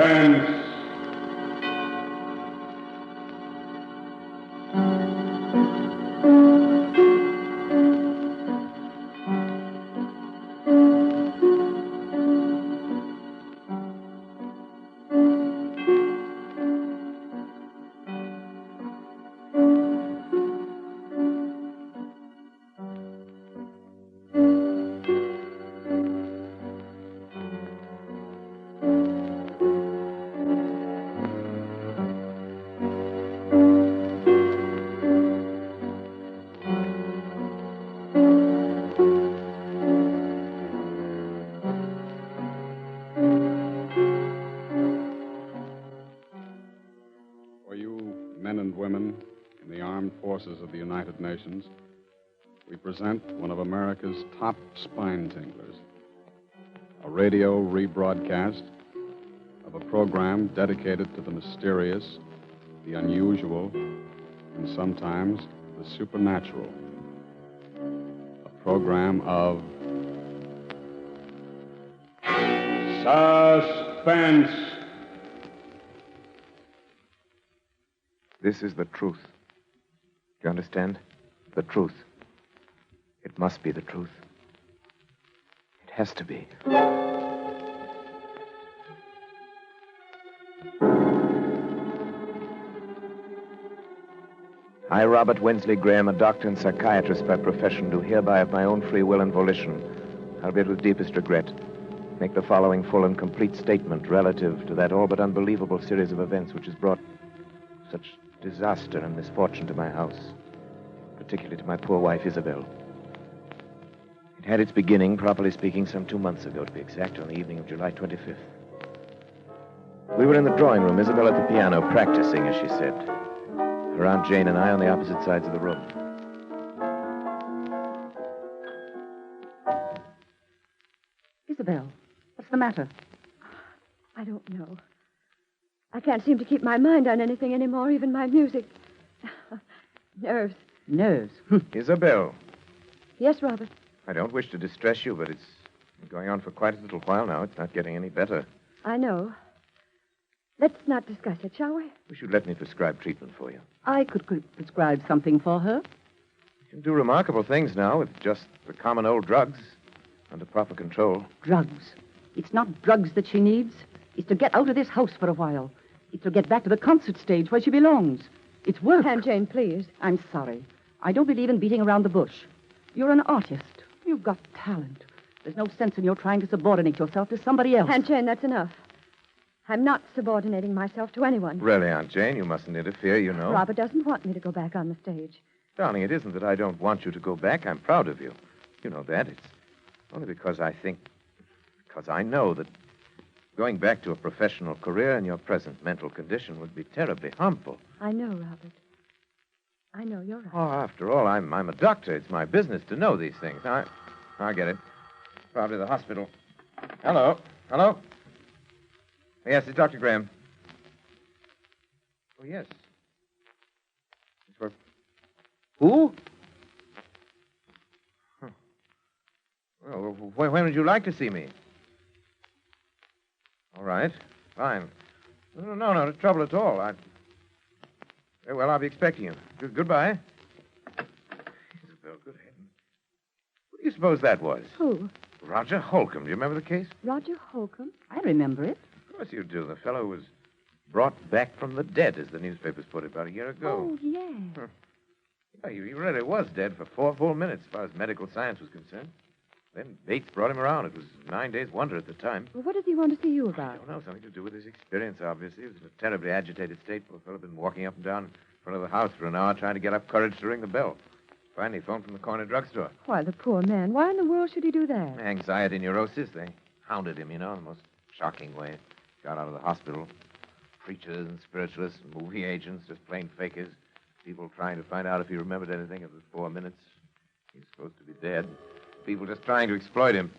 Suspense. Of the United Nations, we present one of America's top spine tinglers, a radio rebroadcast of a program dedicated to the mysterious, the unusual, and sometimes the supernatural. A program of Suspense. This is the truth. Do you understand? The truth. It must be the truth. It has to be. I, Robert Winsley Graham, a doctor and psychiatrist by profession, do hereby of my own free will and volition, albeit with deepest regret, make the following full and complete statement relative to that all but unbelievable series of events which has brought such disaster and misfortune to my house, particularly to my poor wife, Isabel. It had its beginning, properly speaking, some 2 months ago, to be exact, on the evening of July 25th. We were in the drawing room, Isabel at the piano, practicing, as she said. Her Aunt Jane and I on the opposite sides of the room. Isabel, what's the matter? I don't know. I can't seem to keep my mind on anything anymore, even my music. Nerves. Nerves? Isabel. Yes, Robert? I don't wish to distress you, but it's been going on for quite a little while now. It's not getting any better. I know. Let's not discuss it, shall we? You should let me prescribe treatment for you. I could prescribe something for her. You can do remarkable things now with just the common old drugs under proper control. Drugs? It's not drugs that she needs. It's to get out of this house for a while. It's to get back to the concert stage where she belongs. It's work. Aunt Jane, please. I'm sorry. I don't believe in beating around the bush. You're an artist. You've got talent. There's no sense in your trying to subordinate yourself to somebody else. Aunt Jane, that's enough. I'm not subordinating myself to anyone. Really, Aunt Jane, you mustn't interfere, you know. Robert doesn't want me to go back on the stage. Darling, it isn't that I don't want you to go back. I'm proud of you. You know that. It's only because I know that going back to a professional career in your present mental condition would be terribly harmful. I know, Robert. I know, you're right. Oh, after all, I'm a doctor. It's my business to know these things. I get it. Probably the hospital. Hello? Yes, it's Dr. Graham. Oh, yes. It's for... Who? Huh. Well, when would you like to see me? All right. Fine. No trouble at all. Very well, I'll be expecting you. Goodbye. Isabel, good heavens. What do you suppose that was? Who? Roger Holcomb. Do you remember the case? Roger Holcomb? I remember it. Of course you do. The fellow was brought back from the dead, as the newspapers put it, about a year ago. Oh, yes. Yeah, he really was dead for 4 full minutes, as far as medical science was concerned. Then Bates brought him around. It was 9 days' wonder at the time. Well, what does he want to see you I about? don't know. Something to do with his experience, obviously. He was in a terribly agitated state. Poor fellow had been walking up and down in front of the house for an hour trying to get up courage to ring the bell. Finally phoned from the corner drugstore. Why, the poor man. Why in the world should he do that? Anxiety neurosis. They hounded him, in the most shocking way. Got out of the hospital. Preachers and spiritualists and movie agents, just plain fakers. People trying to find out if he remembered anything of the 4 minutes. He's supposed to be dead. People just trying to exploit him.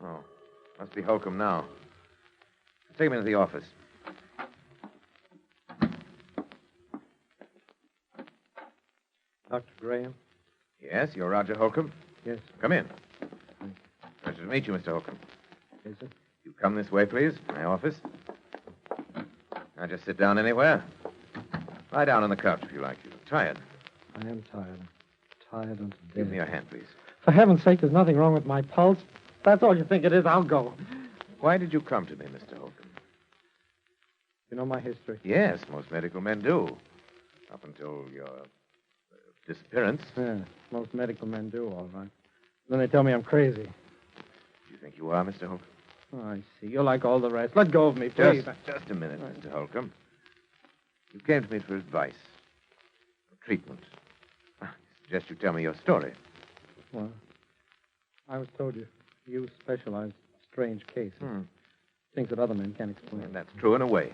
Oh, must be Holcomb now. Take him into the office. Dr. Graham? Yes, you're Roger Holcomb? Yes. Come in. Pleasure to meet you, Mr. Holcomb. Yes, sir. You come this way, please. My office. Now just sit down anywhere. Lie down on the couch if you like. You look tired. I am tired. Tired unto death. Give me your hand, please. For heaven's sake, there's nothing wrong with my pulse. If that's all you think it is, I'll go. Why did you come to me, Mr. Holcomb? You know my history? Yes, most medical men do. Up until your disappearance. Yeah, most medical men do, all right. Then they tell me I'm crazy. Do you think you are, Mr. Holcomb? Oh, I see. You're like all the rest. Let go of me, please. Just a minute, Mr. Holcomb. You came to me for advice. For treatment. I suggest you tell me your story. Well, I was told you specialize in strange cases. Things that other men can't explain. And that's true in a way.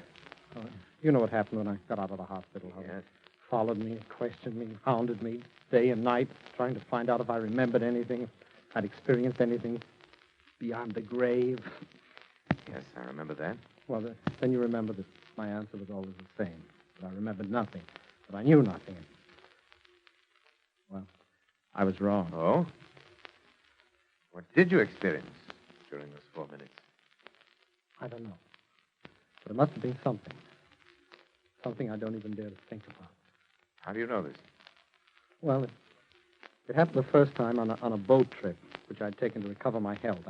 You know what happened when I got out of the hospital. How Yes. they followed me, questioned me, hounded me day and night, trying to find out if I remembered anything, if I'd experienced anything beyond the grave. Yes, I remember that. Well, then you remember that my answer was always the same. That I remembered nothing. That I knew nothing. Well, I was wrong. Oh? What did you experience during those 4 minutes? I don't know. But it must have been something. Something I don't even dare to think about. How do you know this? Well, it happened the first time on a boat trip, which I'd taken to recover my health.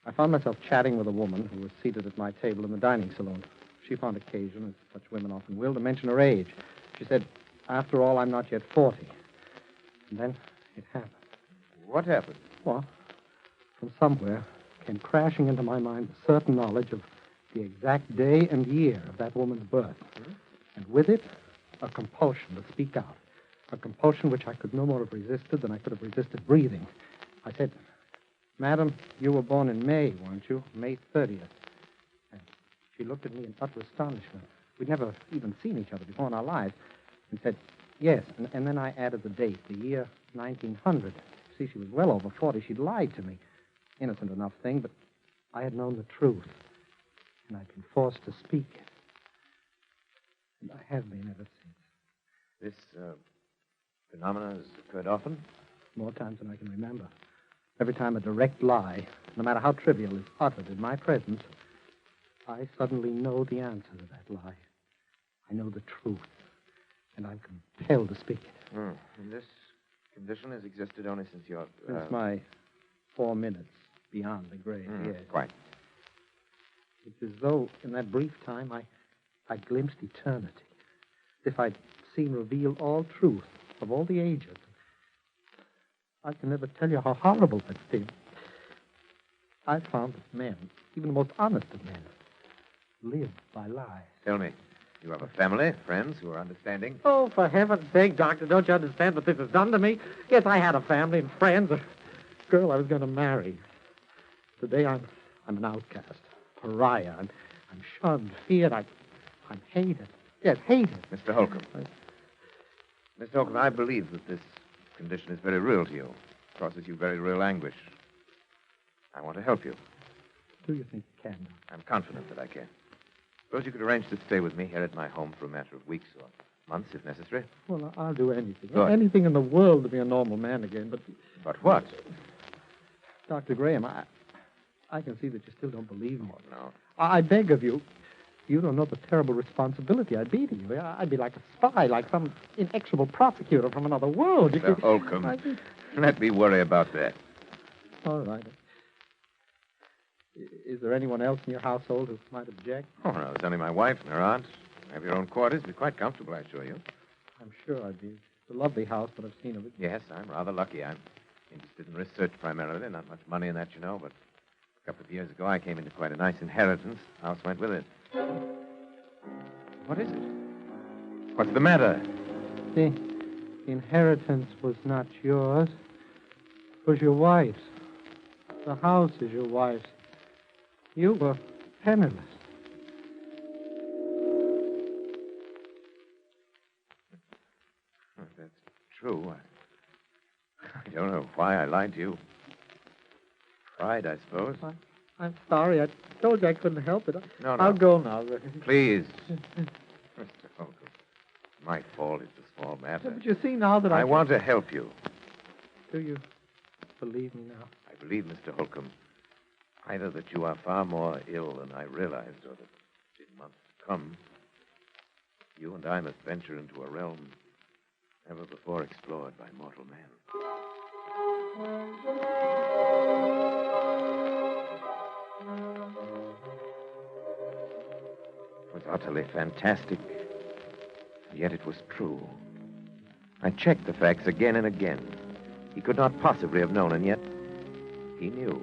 I found myself chatting with a woman who was seated at my table in the dining saloon. She found occasion, as such women often will, to mention her age. She said, after all, I'm not yet 40. And then it happened. What happened? Well, from somewhere came crashing into my mind the certain knowledge of the exact day and year of that woman's birth. And with it, a compulsion to speak out. A compulsion which I could no more have resisted than I could have resisted breathing. I said, Madam, you were born in May, weren't you? May 30th. And she looked at me in utter astonishment. We'd never even seen each other before in our lives. And said, yes. And then I added the date, the year 1900. See, she was well over 40. She'd lied to me. Innocent enough thing, but I had known the truth. And I'd been forced to speak it. And I have been ever since. This phenomena has occurred often? More times than I can remember. Every time a direct lie, no matter how trivial, is uttered in my presence, I suddenly know the answer to that lie. I know the truth. And I'm compelled to speak it. And this condition has existed only since your... Since my 4 minutes beyond the grave, yes. Quite. It's as though, in that brief time, I glimpsed eternity. As if I'd seen revealed all truth of all the ages. I can never tell you how horrible that seems. I found that men, even the most honest of men, live by lies. Tell me, you have a family, friends who are understanding? Oh, for heaven's sake, Doctor, don't you understand what this has done to me? Yes, I had a family and friends, a girl I was going to marry. Today I'm an outcast, pariah. I'm shunned, feared. I'm hated. Yes, hated. Mr. Holcomb. Mr. Holcomb, I believe that this condition is very real to you. It causes you very real anguish. I want to help you. Do you think you can? I'm confident that I can. Suppose you could arrange to stay with me here at my home for a matter of weeks or months, if necessary. Well, I'll do anything. Good. Anything in the world to be a normal man again, but... But what? Dr. Graham, I can see that you still don't believe me. Oh, no. I beg of you. You don't know the terrible responsibility I'd be to you. I'd be like a spy, like some inexorable prosecutor from another world. Mr. Holcomb, let me worry about that. All right. Is there anyone else in your household who might object? Oh, no, it's only my wife and her aunt. Have your own quarters. Be quite comfortable, I assure you. I'm sure I'd be. It's a lovely house, but I've seen of it. Yes, I'm rather lucky. I'm interested in research primarily. Not much money in that, you know, but a couple of years ago I came into quite a nice inheritance. House went with it. What is it? What's the matter? The inheritance was not yours. It was your wife's. The house is your wife's. You were penniless. If that's true, I don't know why I lied to you. Pride, I suppose. I'm sorry. I told you I couldn't help it. No. I'll go now. Please. Mr. Holcomb, my fault. It's a small matter. But you see now that I want to help you. Do you believe me now? I believe, Mr. Holcomb, either that you are far more ill than I realized, or that in months to come, You and I must venture into a realm never before explored by mortal man. It was utterly fantastic, and yet it was true. I checked the facts again and again. He could not possibly have known, and yet he knew.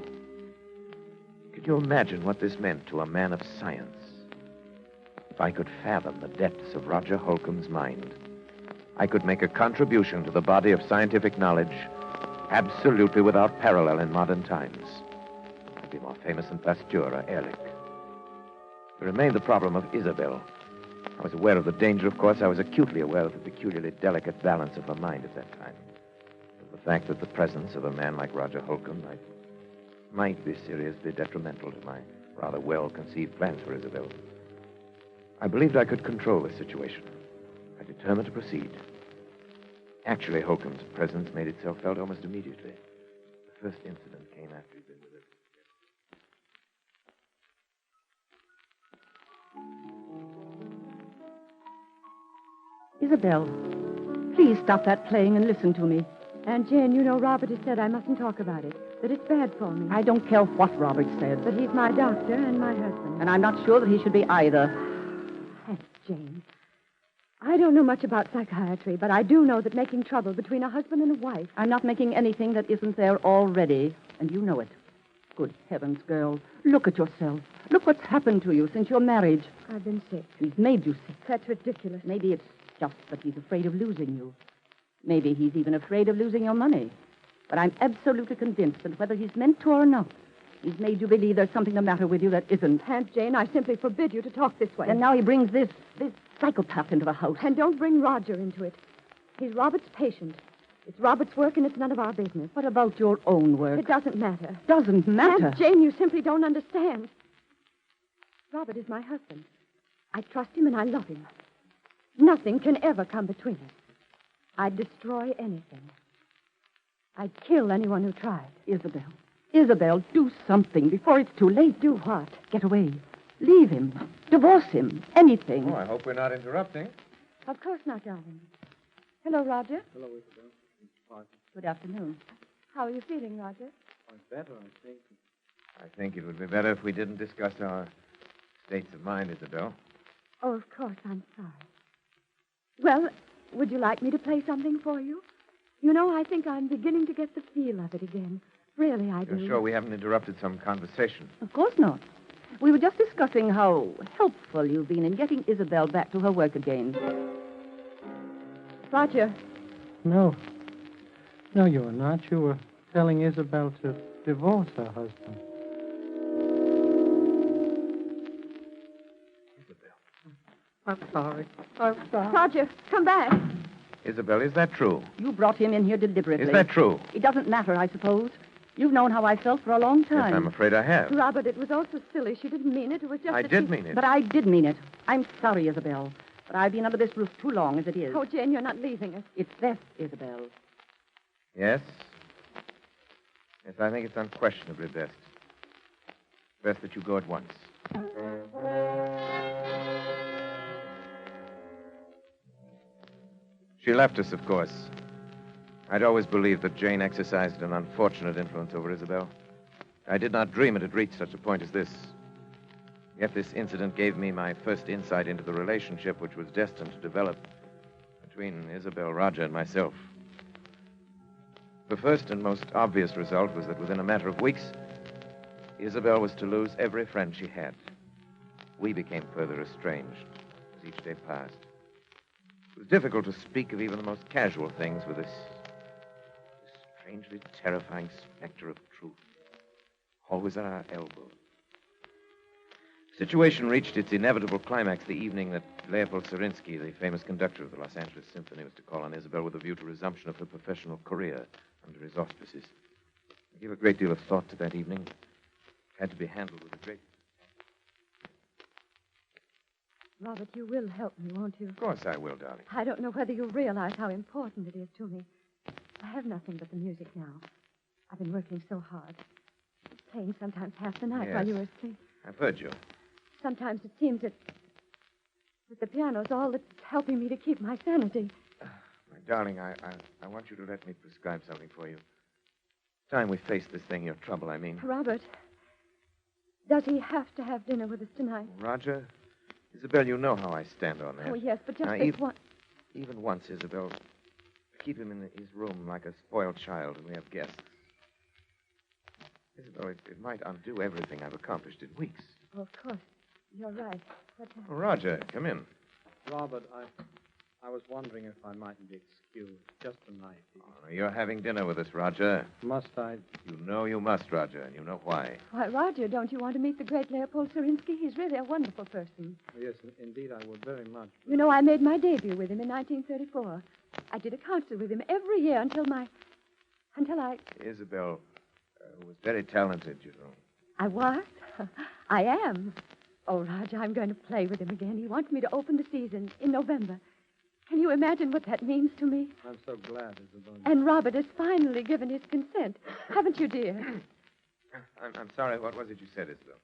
Could you imagine what this meant to a man of science? If I could fathom the depths of Roger Holcomb's mind, I could make a contribution to the body of scientific knowledge absolutely without parallel in modern times. I'd be more famous than Pasteur or Ehrlich. There remained the problem of Isabel. I was aware of the danger, of course. I was acutely aware of the peculiarly delicate balance of her mind at that time. Of the fact that the presence of a man like Roger Holcomb might be seriously detrimental to my rather well-conceived plans for Isabel. I believed I could control the situation. I determined to proceed. Actually, Holcomb's presence made itself felt almost immediately. The first incident came after he'd been with us. Isabel, please stop that playing and listen to me. Aunt Jane, you know Robert has said I mustn't talk about it, that it's bad for me. I don't care what Robert said. But he's my doctor and my husband. And I'm not sure that he should be either. Aunt Jane, I don't know much about psychiatry, but I do know that making trouble between a husband and a wife... I'm not making anything that isn't there already, and you know it. Good heavens, girl. Look at yourself. Look what's happened to you since your marriage. I've been sick. He's made you sick. That's ridiculous. Maybe it's just that he's afraid of losing you. Maybe he's even afraid of losing your money. But I'm absolutely convinced that whether he's meant to or not, he's made you believe there's something the matter with you that isn't. Aunt Jane, I simply forbid you to talk this way. And now he brings this psychopath into the house. And don't bring Roger into it. He's Robert's patient. It's Robert's work, and it's none of our business. What about your own work? It doesn't matter. Doesn't matter? Aunt Jane, you simply don't understand. Robert is my husband. I trust him and I love him. Nothing can ever come between us. I'd destroy anything. I'd kill anyone who tried. Isabel, do something before it's too late. Do what? Get away. Leave him. Divorce him. Anything. Oh, I hope we're not interrupting. Of course not, darling. Hello, Roger. Hello, Isabel. Good afternoon. How are you feeling, Roger? Better, I think. I think it would be better if we didn't discuss our states of mind, Isabel. Oh, of course, I'm sorry. Well, would you like me to play something for you? You know, I think I'm beginning to get the feel of it again. Really, I do. You're sure we haven't interrupted some conversation? Of course not. We were just discussing how helpful you've been in getting Isabel back to her work again. Roger. No. No, you were not. You were telling Isabel to divorce her husband. I'm sorry. Roger, come back. Isabel, is that true? You brought him in here deliberately. Is that true? It doesn't matter, I suppose. You've known how I felt for a long time. Yes, I'm afraid I have. Robert, it was all so silly. She didn't mean it. It was just I that did she... mean it. But I did mean it. I'm sorry, Isabel. But I've been under this roof too long as it is. Oh, Jane, you're not leaving us. It's best, Isabel. Yes? Yes, I think it's unquestionably best. Best that you go at once. She left us, of course. I'd always believed that Jane exercised an unfortunate influence over Isabel. I did not dream it had reached such a point as this. Yet this incident gave me my first insight into the relationship which was destined to develop between Isabel, Roger, and myself. The first and most obvious result was that within a matter of weeks, Isabel was to lose every friend she had. We became further estranged as each day passed. It was difficult to speak of even the most casual things with this strangely terrifying specter of truth always at our elbow. The situation reached its inevitable climax the evening that Leopold Sarinsky, the famous conductor of the Los Angeles Symphony, was to call on Isabel with a view to resumption of her professional career under his auspices. I gave a great deal of thought to that evening. It had to be handled with a great... Robert, you will help me, won't you? Of course I will, darling. I don't know whether you realize how important it is to me. I have nothing but the music now. I've been working so hard. Playing sometimes half the night Yes. while you were asleep. I've heard you. Sometimes it seems that But the piano's all that's helping me to keep my sanity. My darling, I want you to let me prescribe something for you. It's time we face this thing, your trouble, I mean. Robert, does he have to have dinner with us tonight? Roger? Isabel, you know how I stand on that. Oh, yes, but just Now, this one. Even once, Isabel, keep him in his room like a spoiled child when we have guests. Isabel, it might undo everything I've accomplished in weeks. Oh, of course. You're right. But, Oh, Roger, come in. Robert, I was wondering if I mightn't be excused just tonight. Oh, you're having dinner with us, Roger. Must I? You know you must, Roger, and you know why. why, Roger, don't you want to meet the great Leopold Surinsky? He's really a wonderful person. Yes, indeed, I would very much. You know, I made my debut with him in 1934. I did a concert with him every year until I... Isabel was very talented, you know. I was? I am. Oh, Roger, I'm going to play with him again. He wants me to open the season in November. Can you imagine what that means to me? I'm so glad, Isabel. And Robert has finally given his consent. Haven't you, dear? I'm sorry, what was it you said, Isabel?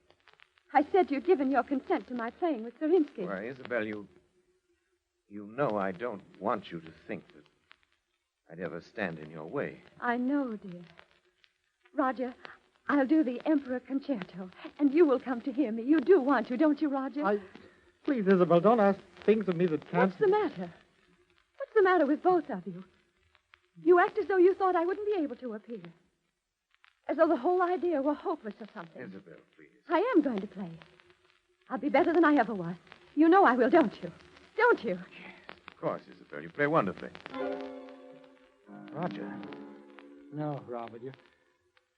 I said you'd given your consent to my playing with Surinsky. Why, Isabel, you know I don't want you to think that I'd ever stand in your way. I know, dear. Roger, I'll do the Emperor Concerto, and you will come to hear me. You do want to, don't you, Roger? Please, Isabel, don't ask things of me that can't... What's the matter? What's the matter with both of you? You act as though you thought I wouldn't be able to appear. As though the whole idea were hopeless or something. Isabel, please. I am going to play. I'll be better than I ever was. You know I will, don't you? Don't you? Of course, Isabel. You play wonderfully. Roger. No, Robert,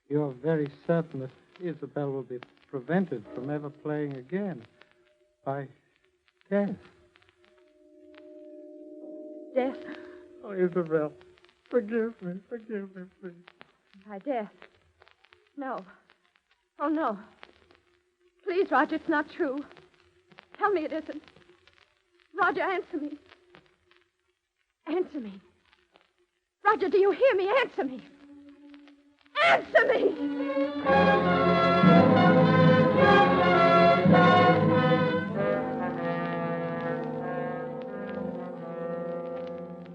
you're very certain that Isabel will be prevented from ever playing again by death. Death? Oh, Isabel, forgive me, please. By death? No. Oh, no. Please, Roger, it's not true. Tell me it isn't. Roger, answer me. Answer me. Roger, do you hear me? Answer me. Answer me!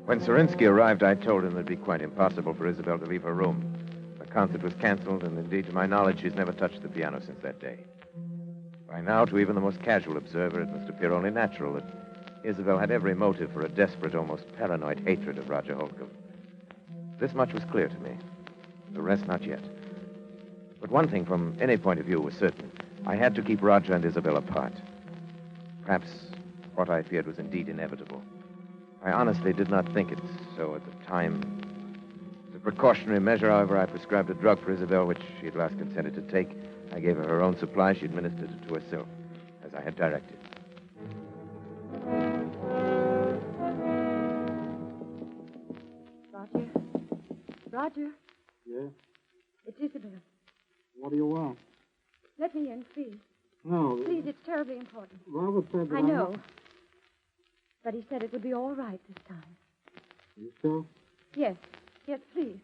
When Surinsky arrived, I told him it would be quite impossible for Isabel to leave her room. The concert was canceled, and indeed, to my knowledge, she's never touched the piano since that day. By now, to even the most casual observer, it must appear only natural that Isabel had every motive for a desperate, almost paranoid hatred of Roger Holcomb. This much was clear to me. The rest, not yet. But one thing, from any point of view, was certain. I had to keep Roger and Isabel apart. Perhaps what I feared was indeed inevitable. I honestly did not think it so at the time. As a precautionary measure, however, I prescribed a drug for Isabel, which she at last consented to take. I gave her her own supply. She administered it to herself, as I had directed. Roger? Roger? Yeah? It's Isabel. What do you want? Let me in, please. No. Please, it's terribly important. Robert said that I know. But he said it would be all right this time. You sure? Yes. Yes, please.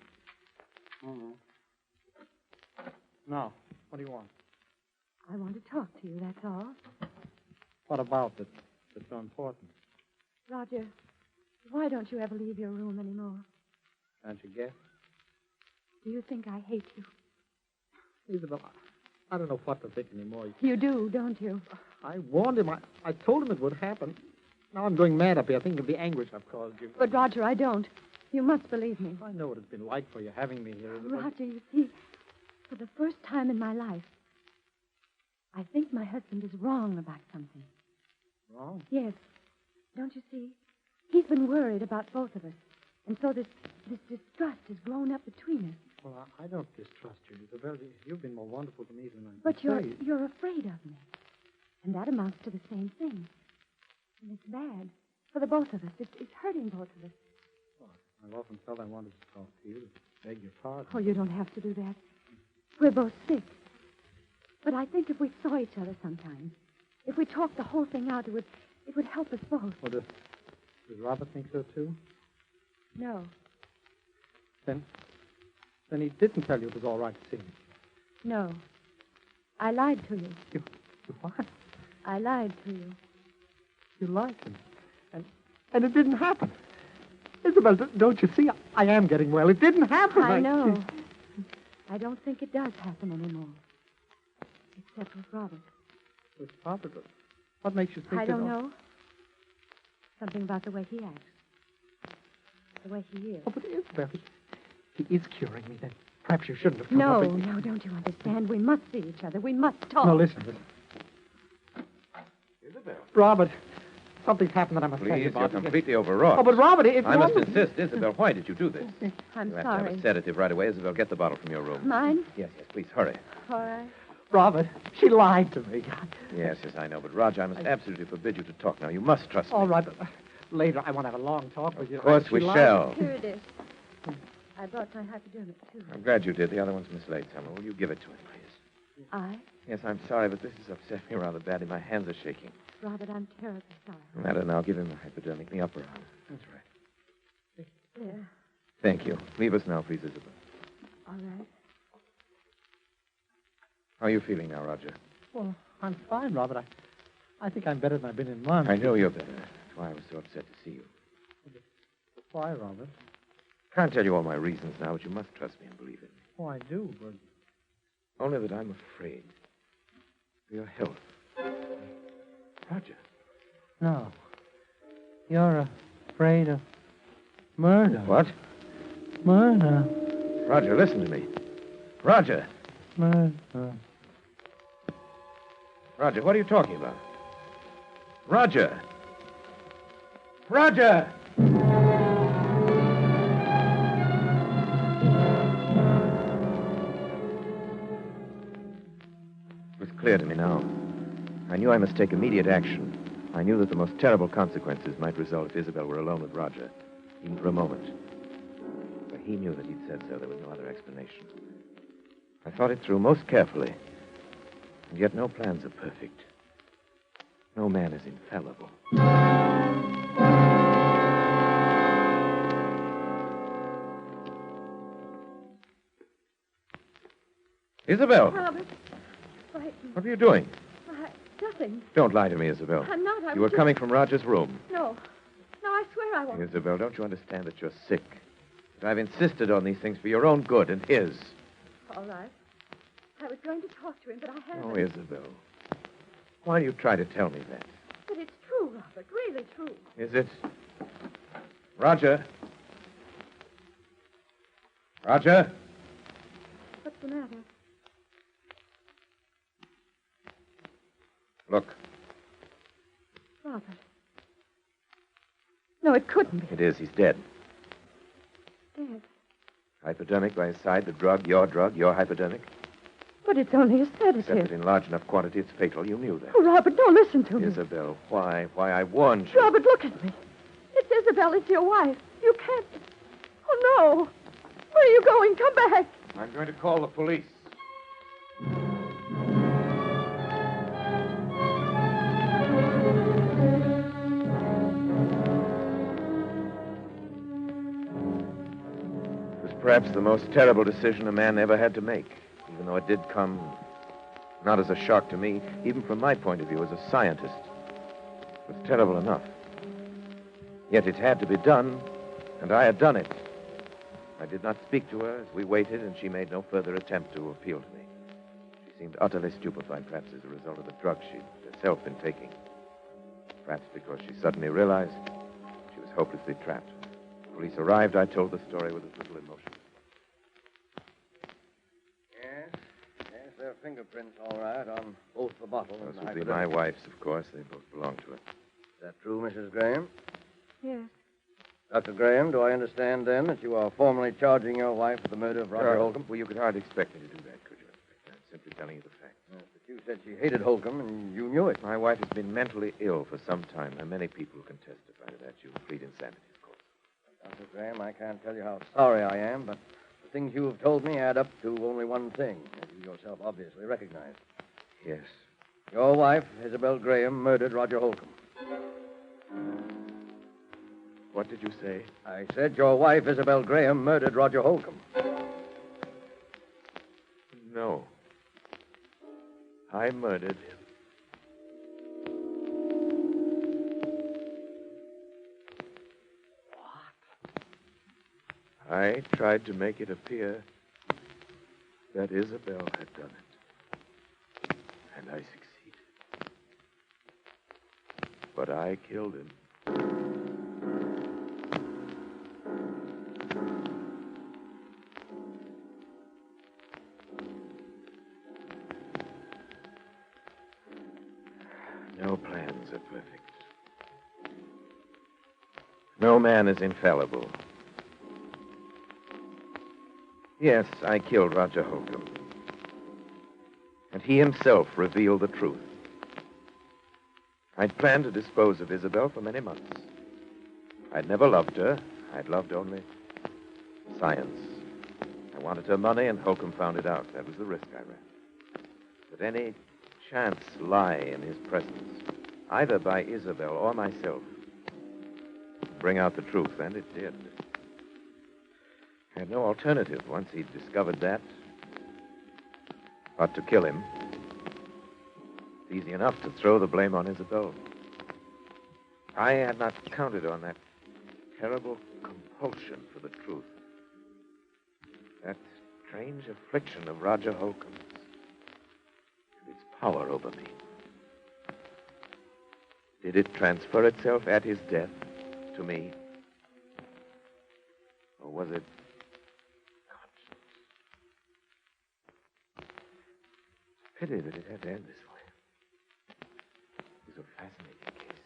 All right. Now, what do you want? I want to talk to you, that's all. What about it that's so important? Roger, why don't you ever leave your room anymore? Can't you guess? Do you think I hate you? Isabel, I don't know what to think anymore. You do, don't you? I warned him. I told him it would happen. Now I'm going mad up here thinking of the anguish I've caused you. But, Roger, I don't. You must believe me. I know what it's been like for you having me here, Isabel. Roger, you see, for the first time in my life, I think my husband is wrong about something. Wrong? Yes. Don't you see? He's been worried about both of us. And so this distrust has grown up between us. Well, I don't distrust you, Isabel. You've been more wonderful to me than I But can say. you're afraid of me. And that amounts to the same thing. And it's bad. For the both of us. It's hurting both of us. Well, I've often felt I wanted to talk to you, to beg your pardon. Oh, you don't have to do that. We're both sick. But I think if we saw each other sometime, if we talked the whole thing out, it would help us both. Well, does Robert think so, too? No. Then he didn't tell you it was all right to see me. No. I lied to you. You what? I lied to you. She liked him. And it didn't happen. Isabel, don't you see? I am getting well. It didn't happen. I know. I don't think it does happen anymore. Except with Robert. With Robert? What makes you think I don't know. Something about the way he acts. The way he is. Oh, but Isabel, he is curing me. Then perhaps you shouldn't have come No, up with... no, don't you understand? We must see each other. We must talk. No, listen. Isabel. Robert, something's happened that I must tell you Please, you're about. completely overwrought. Oh, but Robert, if I must insist. Isabel, why did you do this? I'm You have to have sorry. a sedative right away. Isabel, get the bottle from your room. Mine? Yes, please, hurry. All right. Robert, she lied to me. Yes, I know. But, Roger, I must absolutely forbid you to talk now. You must trust me. All right, but later I want to have a long talk with you. Of course She we lied. shall. Here it is. I brought my hypodermic, too. I'm glad you did. The other one's mislaid, Summer. Will you give it to him, please? I? Yes, I'm sorry, but this has upset me rather badly. My hands are shaking. Robert, I'm terribly sorry. No matter now. Give him the hypodermic in the upper arm. That's right. There. Thank you. Leave us now, please, Isabel. All right. How are you feeling now, Roger? Well, I'm fine, Robert. I think I'm better than I've been in months. I know you're better. That's why I was so upset to see you. Why, Robert? Can't tell you all my reasons now, but you must trust me and believe in me. Oh, I do, but... Only that I'm afraid for your health. Roger. No. You're afraid of murder. What? Murder. Roger, listen to me. Roger. Murder. Roger, what are you talking about? Roger. Roger! It was clear to me now. I knew I must take immediate action. I knew that the most terrible consequences might result if Isabel were alone with Roger, even for a moment. But he knew that he'd said so. There was no other explanation. I thought it through most carefully. And yet no plans are perfect. No man is infallible. Isabel! Robert, frightened. What are you doing? Nothing. Don't lie to me, Isabel. I'm not. You were coming from Roger's room. No. No, I swear I won't. Isabel, don't you understand that you're sick? That I've insisted on these things for your own good and his. All right. I was going to talk to him, but I haven't. Oh, Isabel. Why do you try to tell me that? But it's true, Robert. Really true. Is it? Roger? Roger? What's the matter? Look, Robert. No, it couldn't be. it is. He's dead. Dead. Hypodermic by his side, the drug, your hypodermic. But it's only a Except that sedative. in large enough quantity, it's fatal. You knew that. Oh, Robert, don't listen to me. Isabel, why? Why, I warned you. Robert, look at me. It's Isabel. It's your wife. You can't. Oh, no. Where are you going? Come back. I'm going to call the police. It was perhaps the most terrible decision a man ever had to make, even though it did come not as a shock to me, even from my point of view as a scientist. It was terrible enough. Yet it had to be done, and I had done it. I did not speak to her as we waited, and she made no further attempt to appeal to me. She seemed utterly stupefied, perhaps as a result of the drug she'd herself been taking. Perhaps because she suddenly realized she was hopelessly trapped. When police arrived, I told the story with as little emotion. Yes, there are fingerprints, all right, on both the bottle and Those the would be hypodermic. my wife's, of course. They both belong to her. Is that true, Mrs. Graham? Yes. Dr. Graham, do I understand, then, that you are formally charging your wife with the murder of Roger Holcomb? Well, you could hardly expect me to do that, could you? I'm simply telling you the facts. Yes, but you said she hated Holcomb, and you knew it. My wife has been mentally ill for some time. There are many people who can testify to that. You plead insanity, of course. Dr. Graham, I can't tell you how sorry I am, but the things you have told me add up to only one thing, as you yourself obviously recognize. Yes. Your wife, Isabel Graham, murdered Roger Holcomb. What did you say? I said your wife, Isabel Graham, murdered Roger Holcomb. No. I murdered him. tried to make it appear that Isabel had done it. And I succeeded. But I killed him. No plans are perfect. No man is infallible. Yes, I killed Roger Holcomb. And he himself revealed the truth. I'd planned to dispose of Isabel for many months. I'd never loved her. I'd loved only science. I wanted her money, and Holcomb found it out. That was the risk I ran. But any chance lie in his presence, either by Isabel or myself, to bring out the truth, and it did. I had no alternative once he'd discovered that but to kill him. It's easy enough to throw the blame on Isabel. I had not counted on that terrible compulsion for the truth. That strange affliction of Roger Holcomb's and its power over me. Did it transfer itself at his death to me? Or was it conscience? Pity that it had to end this way. It was a fascinating case.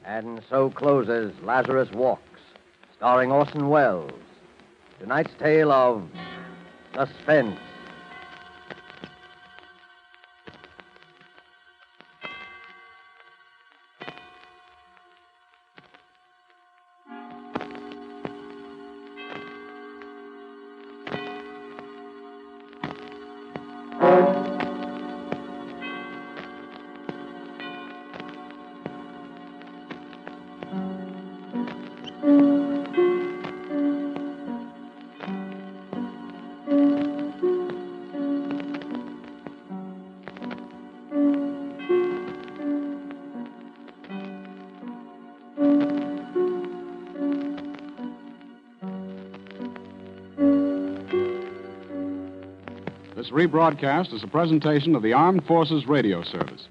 And so closes Lazarus Walks, starring Orson Welles. Tonight's tale of Suspense. This rebroadcast is a presentation of the Armed Forces Radio Service.